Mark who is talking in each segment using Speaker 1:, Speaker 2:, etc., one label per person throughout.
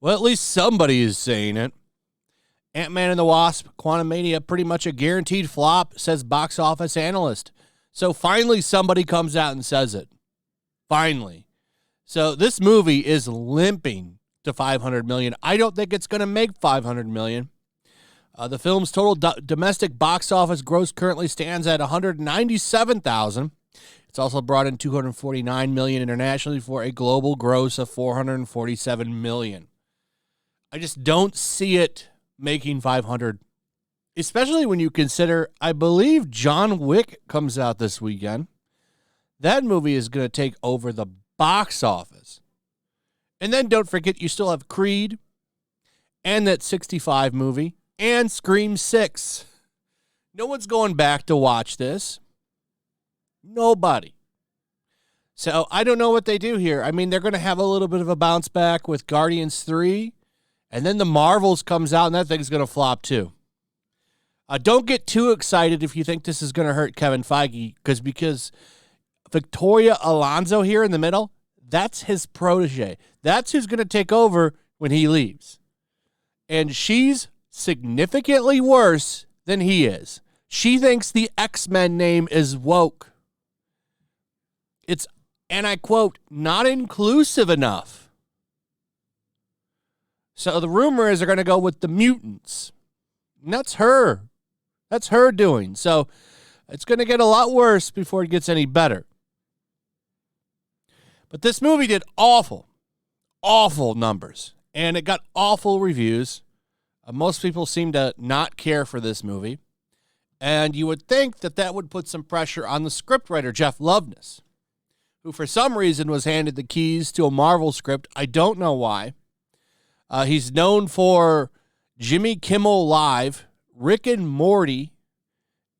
Speaker 1: Well, at least somebody is saying it. Ant-Man and the Wasp, Quantumania, pretty much a guaranteed flop, says box office analyst. So finally somebody comes out and says it. Finally. So this movie is limping to $500 million. I don't think it's going to make $500 million. The film's total domestic box office gross currently stands at $197,000. It's also brought in $249 million internationally for a global gross of $447 million. I just don't see it making 500, especially when you consider, I believe John Wick comes out this weekend. That movie is going to take over the box office. And then don't forget, you still have Creed and that 65 movie and Scream 6. No one's going back to watch this. Nobody. So I don't know what they do here. I mean, they're going to have a little bit of a bounce back with Guardians 3. And then the Marvels comes out, and that thing's going to flop too. Don't get too excited if you think this is going to hurt Kevin Feige, because Victoria Alonso here in the middle, that's his protege. That's who's going to take over when he leaves. And she's significantly worse than he is. She thinks the X-Men name is woke. It's, and I quote, not inclusive enough. So the rumor is they're going to go with the mutants. And that's her. That's her doing. So it's going to get a lot worse before it gets any better. But this movie did awful numbers. And it got awful reviews. Most people seem to not care for this movie. And you would think that that would put some pressure on the scriptwriter, Jeff Loveness, who for some reason was handed the keys to a Marvel script. I don't know why. He's known for Jimmy Kimmel Live, Rick and Morty,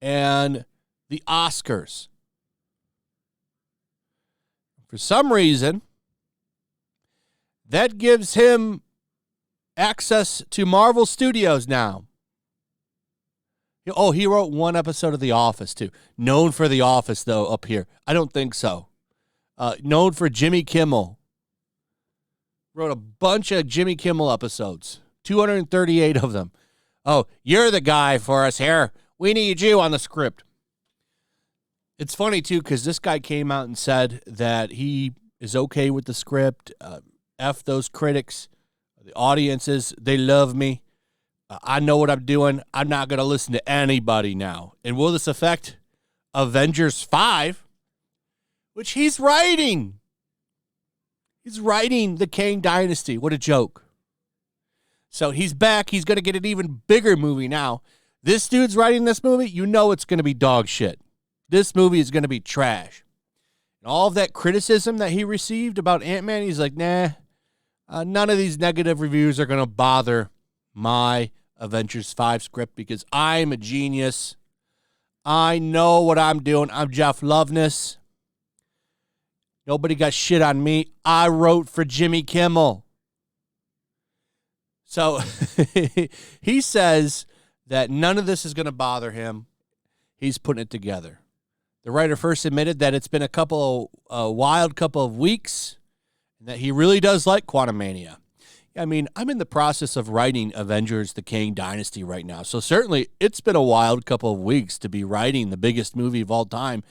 Speaker 1: and the Oscars. For some reason, that gives him access to Marvel Studios now. Oh, he wrote one episode of The Office, too. Known for The Office, though, up here. I don't think so. Known for Jimmy Kimmel. Wrote a bunch of Jimmy Kimmel episodes, 238 of them. Oh, you're the guy for us here. We need you on the script. It's funny, too, because this guy came out and said that he is okay with the script. F those critics. The audiences, they love me. I know what I'm doing. I'm not going to listen to anybody now. And will this affect Avengers 5, which he's writing? He's writing the Kang Dynasty. What a joke. So he's back. He's going to get an even bigger movie now. This dude's writing this movie. You know it's going to be dog shit. This movie is going to be trash. And all of that criticism that he received about Ant-Man, he's like, nah, none of these negative reviews are going to bother my Avengers 5 script because I'm a genius. I know what I'm doing. I'm Jeff Loveness. Nobody got shit on me. I wrote for Jimmy Kimmel. So he says that none of this is going to bother him. He's putting it together. The writer first admitted that it's been a wild couple of weeks and that he really does like Quantumania. I mean, I'm in the process of writing Avengers the Kang Dynasty right now. So certainly it's been a wild couple of weeks to be writing the biggest movie of all time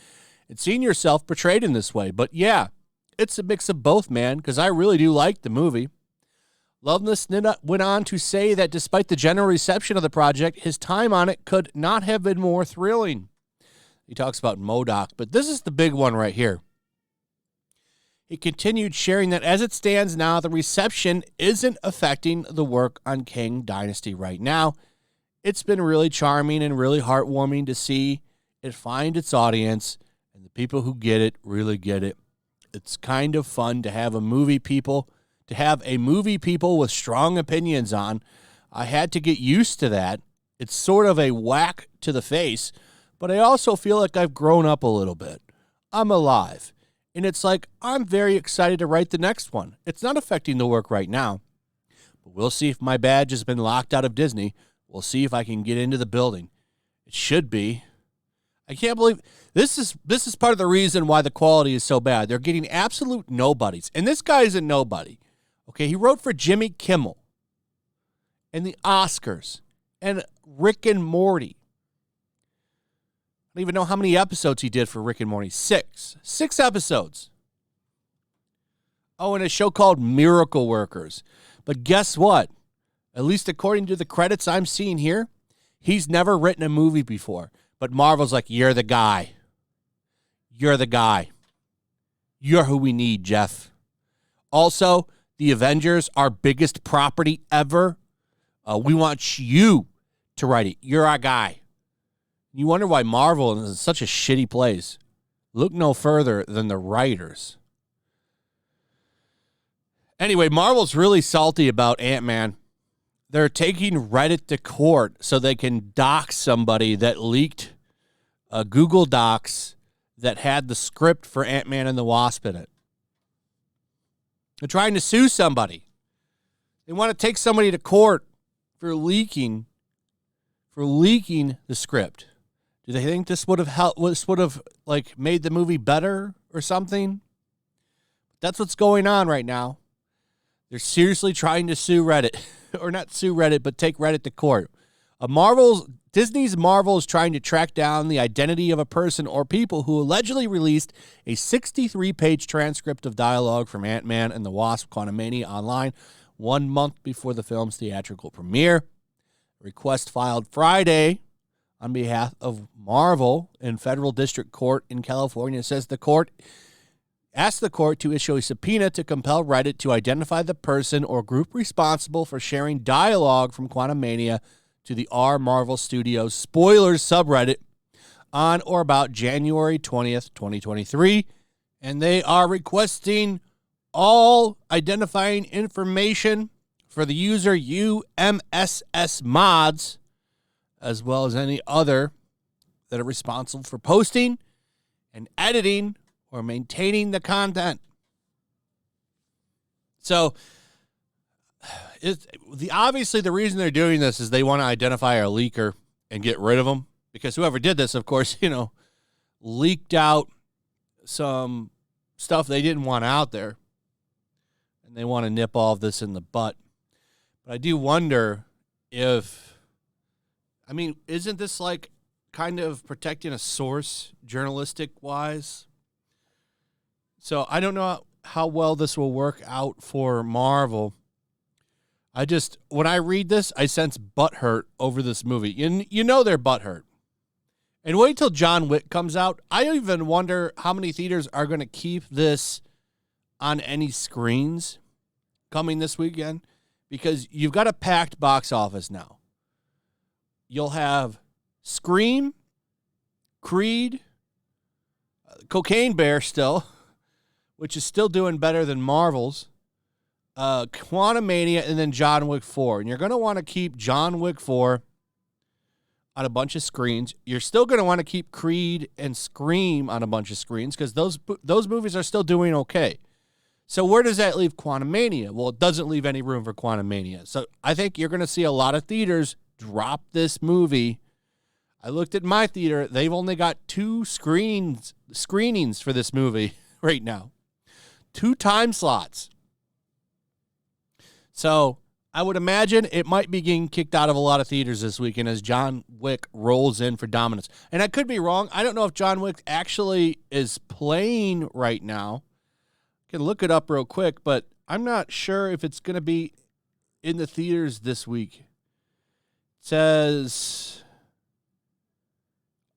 Speaker 1: and seeing yourself portrayed in this way. But yeah, it's a mix of both, man, because I really do like the movie. Loveness went on to say that despite the general reception of the project, his time on it could not have been more thrilling. He talks about MODOK, but this is the big one right here. He continued sharing that as it stands now, the reception isn't affecting the work on Kang Dynasty right now. It's been really charming and really heartwarming to see it find its audience, and the people who get it really get it. It's kind of fun to have a movie people with strong opinions on. I had to get used to that. It's sort of a whack to the face, but I also feel like I've grown up a little bit. I'm alive. And it's like, I'm very excited to write the next one. It's not affecting the work right now. But we'll see if my badge has been locked out of Disney. We'll see if I can get into the building. It should be. I can't believe this is part of the reason why the quality is so bad. They're getting absolute nobodies. And this guy isn't nobody. Okay, he wrote for Jimmy Kimmel and the Oscars and Rick and Morty. I don't even know how many episodes he did for Rick and Morty. 6. 6 episodes. Oh, and a show called Miracle Workers. But guess what? At least according to the credits I'm seeing here, he's never written a movie before. But Marvel's like, you're the guy. You're the guy. You're who we need, Jeff. Also, the Avengers, our biggest property ever. We want you to write it. You're our guy. You wonder why Marvel is in such a shitty place. Look no further than the writers. Anyway, Marvel's really salty about Ant-Man. They're taking Reddit to court so they can dox somebody that leaked a Google Docs that had the script for Ant-Man and the Wasp in it. They're trying to sue somebody. They want to take somebody to court for leaking the script. Do they think this would have helped? This would have made the movie better or something? That's what's going on right now. They're seriously trying to sue Reddit, or not sue Reddit, but take Reddit to court. Disney's Marvel is trying to track down the identity of a person or people who allegedly released a 63-page transcript of dialogue from Ant-Man and the Wasp: Quantumania online 1 month before the film's theatrical premiere. A request filed Friday on behalf of Marvel in federal district court in California says the court asked the court to issue a subpoena to compel Reddit to identify the person or group responsible for sharing dialogue from Quantumania to the Marvel Studios spoilers subreddit on or about January 20th, 2023. And they are requesting all identifying information for the user UMSS mods, as well as any other that are responsible for posting and editing or maintaining the content. So, obviously the reason they're doing this is they want to identify a leaker and get rid of them, because whoever did this, of course, leaked out some stuff they didn't want out there, and they want to nip all of this in the butt. But I do wonder isn't this like kind of protecting a source journalistic wise? So I don't know how well this will work out for Marvel. When I read this, I sense butthurt over this movie. You know they're butthurt. And wait till John Wick comes out. I even wonder how many theaters are going to keep this on any screens coming this weekend, because you've got a packed box office now. You'll have Scream, Creed, Cocaine Bear still, which is still doing better than Marvel's, Quantumania, and then John Wick 4. And you're going to want to keep John Wick 4 on a bunch of screens. You're still going to want to keep Creed and Scream on a bunch of screens, because those movies are still doing okay. So where does that leave Quantumania? Well, it doesn't leave any room for Quantumania. So I think you're going to see a lot of theaters drop this movie. I looked at my theater. They've only got 2 screenings for this movie right now. 2 time slots. So I would imagine it might be getting kicked out of a lot of theaters this weekend as John Wick rolls in for dominance. And I could be wrong. I don't know if John Wick actually is playing right now. I can look it up real quick, but I'm not sure if it's going to be in the theaters this week. It says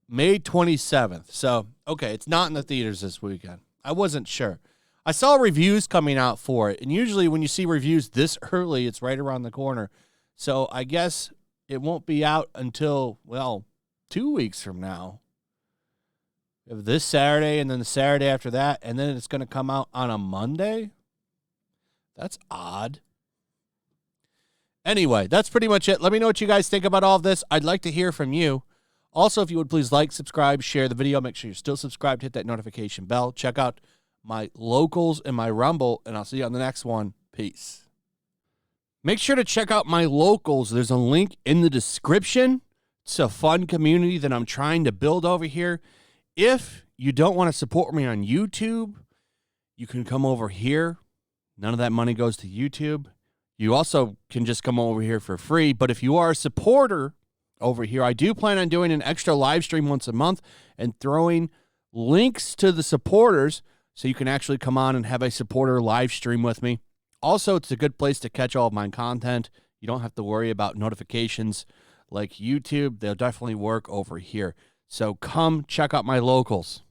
Speaker 1: May 27th. So, okay, it's not in the theaters this weekend. I wasn't sure. I saw reviews coming out for it, and usually when you see reviews this early, it's right around the corner. So I guess it won't be out until, 2 weeks from now. We have this Saturday and then the Saturday after that, and then it's going to come out on a Monday? That's odd. Anyway, that's pretty much it. Let me know what you guys think about all of this. I'd like to hear from you. Also, if you would please like, subscribe, share the video. Make sure you're still subscribed. Hit that notification bell. Check out my locals and my Rumble, and I'll see you on the next one. Peace. Make sure to check out my locals. There's a link in the description It's a fun community that I'm trying to build over here. If you don't want to support me on YouTube, you can come over here. None of that money goes to YouTube. You also can just come over here for free. But if you are a supporter over here, I do plan on doing an extra live stream once a month and throwing links to the supporters so you can actually come on and have a supporter live stream with me. Also, it's a good place to catch all of my content. You don't have to worry about notifications like YouTube. They'll definitely work over here. So come check out my locals.